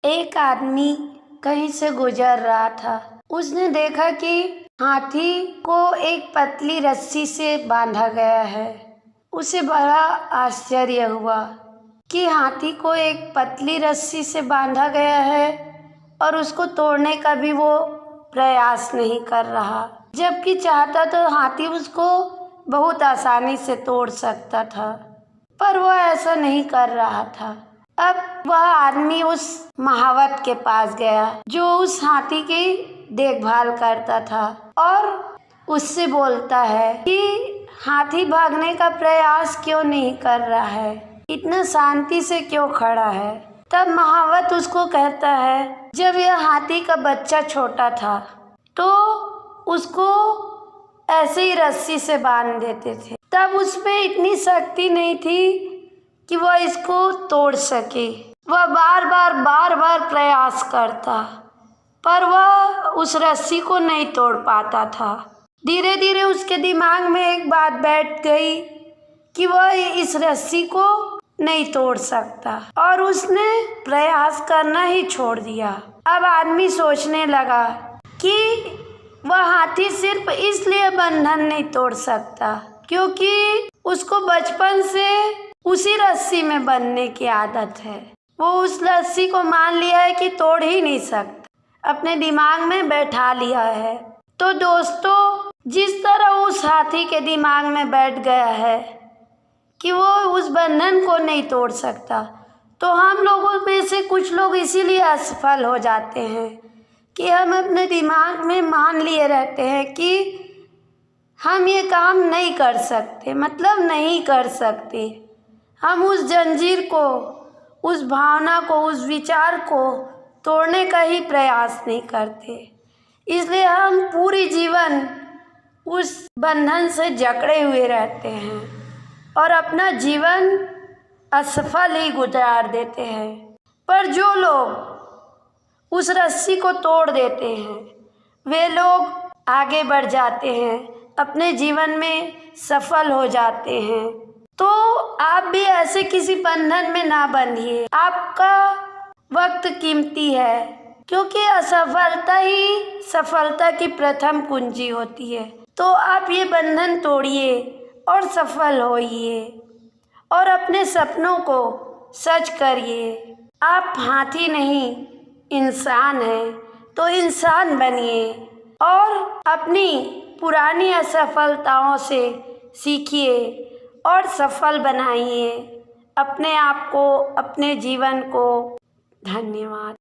एक आदमी कहीं से गुजर रहा था। उसने देखा कि हाथी को एक पतली रस्सी से बांधा गया है। उसे बड़ा आश्चर्य हुआ कि हाथी को एक पतली रस्सी से बांधा गया है और उसको तोड़ने का भी वो प्रयास नहीं कर रहा, जबकि चाहता तो हाथी उसको बहुत आसानी से तोड़ सकता था, पर वह ऐसा नहीं कर रहा था। अब वह आदमी उस महावत के पास गया जो उस हाथी की देखभाल करता था और उससे बोलता है कि हाथी भागने का प्रयास क्यों नहीं कर रहा है, इतना शांति से क्यों खड़ा है। तब महावत उसको कहता है, जब यह हाथी का बच्चा छोटा था तो उसको ऐसे ही रस्सी से बांध देते थे। तब उसमें इतनी शक्ति नहीं थी कि वह इसको तोड़ सके। वह बार बार प्रयास करता, पर वह उस रस्सी को नहीं तोड़ पाता था। धीरे धीरे उसके दिमाग में एक बात बैठ गई कि वह इस रस्सी को नहीं तोड़ सकता और उसने प्रयास करना ही छोड़ दिया। अब आदमी सोचने लगा कि वह हाथी सिर्फ इसलिए बंधन नहीं तोड़ सकता क्योंकि उसको बचपन से उसी रस्सी में बंधने की आदत है। वो उस रस्सी को मान लिया है कि तोड़ ही नहीं सकता, अपने दिमाग में बैठा लिया है। तो दोस्तों, जिस तरह उस हाथी के दिमाग में बैठ गया है कि वो उस बंधन को नहीं तोड़ सकता, तो हम लोगों में से कुछ लोग इसीलिए असफल हो जाते हैं कि हम अपने दिमाग में मान लिए रहते हैं कि हम ये काम नहीं कर सकते, मतलब नहीं कर सकते। हम उस जंजीर को, उस भावना को, उस विचार को तोड़ने का ही प्रयास नहीं करते। इसलिए हम पूरी जीवन उस बंधन से जकड़े हुए रहते हैं और अपना जीवन असफल ही गुजार देते हैं। पर जो लोग उस रस्सी को तोड़ देते हैं, वे लोग आगे बढ़ जाते हैं, अपने जीवन में सफल हो जाते हैं। तो आप भी ऐसे किसी बंधन में ना बंधिए। आपका वक्त कीमती है, क्योंकि असफलता ही सफलता की प्रथम कुंजी होती है। तो आप ये बंधन तोड़िए और सफल होइए और अपने सपनों को सच करिए। आप हाथी नहीं, इंसान हैं, तो इंसान बनिए और अपनी पुरानी असफलताओं से सीखिए और सफल बनाइए अपने आप को, अपने जीवन को। धन्यवाद।